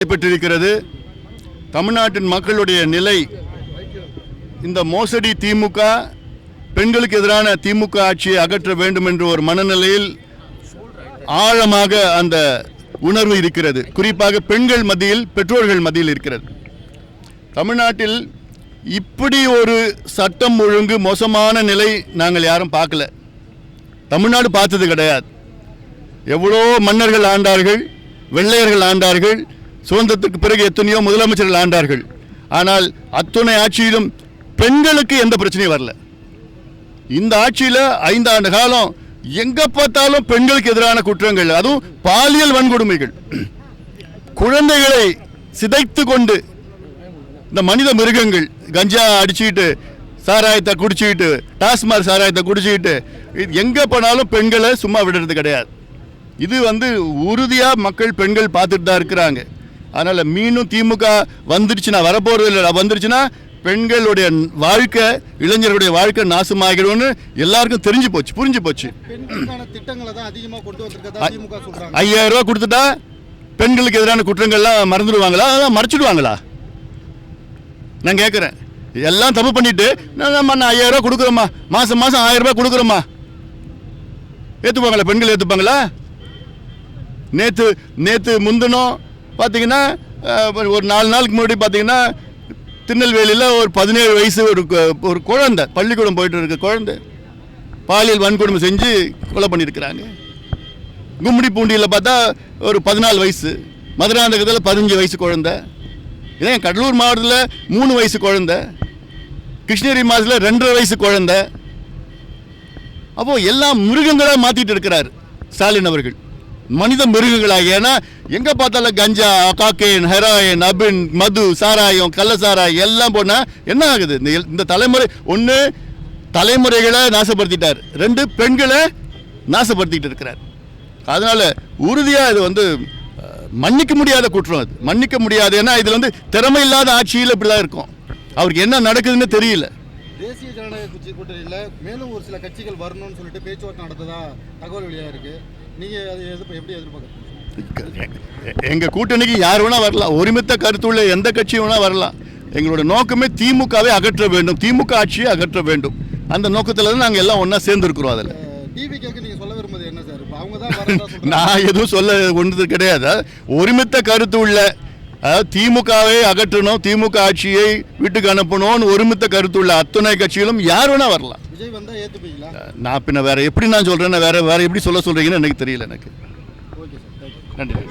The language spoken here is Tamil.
நடைபெற்றிருக்கிறது. தமிழ்நாட்டின் மக்களுடைய நிலை இந்த மோசடி திமுக, பெண்களுக்கு எதிரான திமுக ஆட்சியை அகற்ற வேண்டும் என்ற ஒரு மனநிலையில் ஆழமாக அந்த உணர்வு இருக்கிறது. குறிப்பாக பெண்கள் மத்தியில், பெற்றோர்கள் மத்தியில் இருக்கிறது. தமிழ்நாட்டில் இப்படி ஒரு சட்டம் ஒழுங்கு மோசமான நிலை நாங்கள் யாரும் பார்க்கல. தமிழ்நாடு பார்த்தது கிடையாது. எவ்வளோ மன்னர்கள் ஆண்டார்கள், வெள்ளையர்கள் ஆண்டார்கள், சுதந்திரத்துக்கு பிறகு எத்தனையோ முதலமைச்சர்கள் ஆண்டார்கள். ஆனால் அத்துணை ஆட்சியிலும் பெண்களுக்கு எந்த பிரச்சனையும் வரல. இந்த ஆட்சியில் 5 ஆண்டு காலம் எங்க பார்த்தாலும் பெண்களுக்கு எதிரான குற்றங்கள், அதுவும் பாலியல் வன்கொடுமைகள், குழந்தைகளை சிதைத்து கொண்டு இந்த மனித மிருகங்கள், கஞ்சா அடிச்சுக்கிட்டு, சாராயத்தை குடிச்சுக்கிட்டு, டாஸ்மாக் சாராயத்தை குடிச்சுக்கிட்டு எங்க போனாலும் பெண்களை சும்மா விடுறது கிடையாது. இது உறுதியாக மக்கள் பெண்கள் பார்த்துட்டு தான் இருக்கிறாங்க. அதனால் மீண்டும் திமுக வந்துருச்சுன்னா, வரப்போறது இல்லை, வந்துருச்சுன்னா பெண்களுடைய வாழ்க்கை, இளைஞர்களுடைய வாழ்க்கை நாசமாகிடும்னு எல்லாருக்கும் தெரிஞ்சு போச்சு, புரிஞ்சு போச்சு. 5000 ரூபா கொடுத்துட்டா பெண்களுக்கு எதிரான குற்றங்கள்லாம் மறந்துடுவாங்களா? அதான் மறைச்சிடுவாங்களா? நான் கேட்குறேன். எல்லாம் தப்பு பண்ணிட்டு நம்ம 5000 ரூபா கொடுக்குறோமா, மாதம் 1000 ரூபா கொடுக்குறோமா, ஏற்றுப்பாங்களா? பெண்கள் ஏற்றுப்பாங்களா? நேற்று முந்தினம் பார்த்தீங்கன்னா, ஒரு 4 நாளுக்கு முன்னாடி பார்த்தீங்கன்னா, திருநெல்வேலியில் ஒரு 17 வயசு ஒரு குழந்தை, பள்ளிக்கூடம் போயிட்டு இருக்க குழந்தை பாலியல் வன்கொடுமை செஞ்சு கொலை பண்ணியிருக்கிறாங்க. கும்மிடி பூண்டியில் பார்த்தா ஒரு 14 வயசு, மதுராந்தகத்தில் 15 வயசு குழந்தை, இதே கடலூர் மாவட்டத்தில் 3 வயசு குழந்தை, கிருஷ்ணகிரி மாவட்டத்தில் 2.5 வயசு குழந்தை. அப்போது எல்லாம் மிருகங்களாக மாற்றிட்டு இருக்கிறார் ஸ்டாலின் அவர்கள், மனித மிருகங்களாக. ஏன்னா எங்கே பார்த்தாலும் கஞ்சா, காக்கேன், ஹெராயின், அபின், மது, சாராயம், கள்ள சாராயம் எல்லாம் போனால் என்ன ஆகுது? இந்த தலைமுறை, ஒன்று தலைமுறைகளை நாசப்படுத்திட்டார், 2 பெண்களை நாசப்படுத்திட்டு இருக்கிறார். அதனால் உறுதியாக இது மன்னிக்க முடியாத குற்றம். அது மன்னிக்க முடியாது. ஏன்னா இதில் திறமை இல்லாத ஆட்சியில் இப்படிலாம் இருக்கும். அவருக்கு என்ன நடக்குதுன்னு தெரியல. தேசிய ஜனநாயக கட்சி கூட்டணியில் மேலும் ஒரு சில கட்சிகள் வரணும்னு சொல்லிட்டு பேச்சுவார்த்தை நடத்ததா தகவல் வெளியாக இருக்கு. நீங்கள் அதை எப்படி எதிர்பார்க்குறீங்க? எங்கள் கூட்டணிக்கு யார் வேணால் வரலாம், ஒருமித்த கருத்துள்ள எந்த கட்சியும் வேணால் வரலாம். எங்களோட நோக்கமே திமுகவை அகற்ற வேண்டும், திமுக ஆட்சியை அகற்ற வேண்டும். அந்த நோக்கத்தில் தான் நாங்கள் எல்லாம் ஒன்றா சேர்ந்துருக்கிறோம். அதில் டிவிகேக்கு நீங்கள் சொல்ல விரும்புவது என்ன சார்? அவங்க தான் நான் எதுவும் சொல்ல ஒன்றது கிடையாது. ஒருமித்த கருத்து உள்ள, அதாவது திமுகவை அகற்றணும், திமுக ஆட்சியை வீட்டுக்கு அனுப்பணும்னு ஒருமித்த கருத்துள்ள அத்துணை கட்சிகளும் யார் வேணா வரலாம். விஜய் வந்தா ஏத்துப்பீங்களா? நான் பின்ன வேற எப்படி நான் சொல்றேன், வேற எப்படி சொல்றீங்கன்னு எனக்கு தெரியல. எனக்கு நன்றி.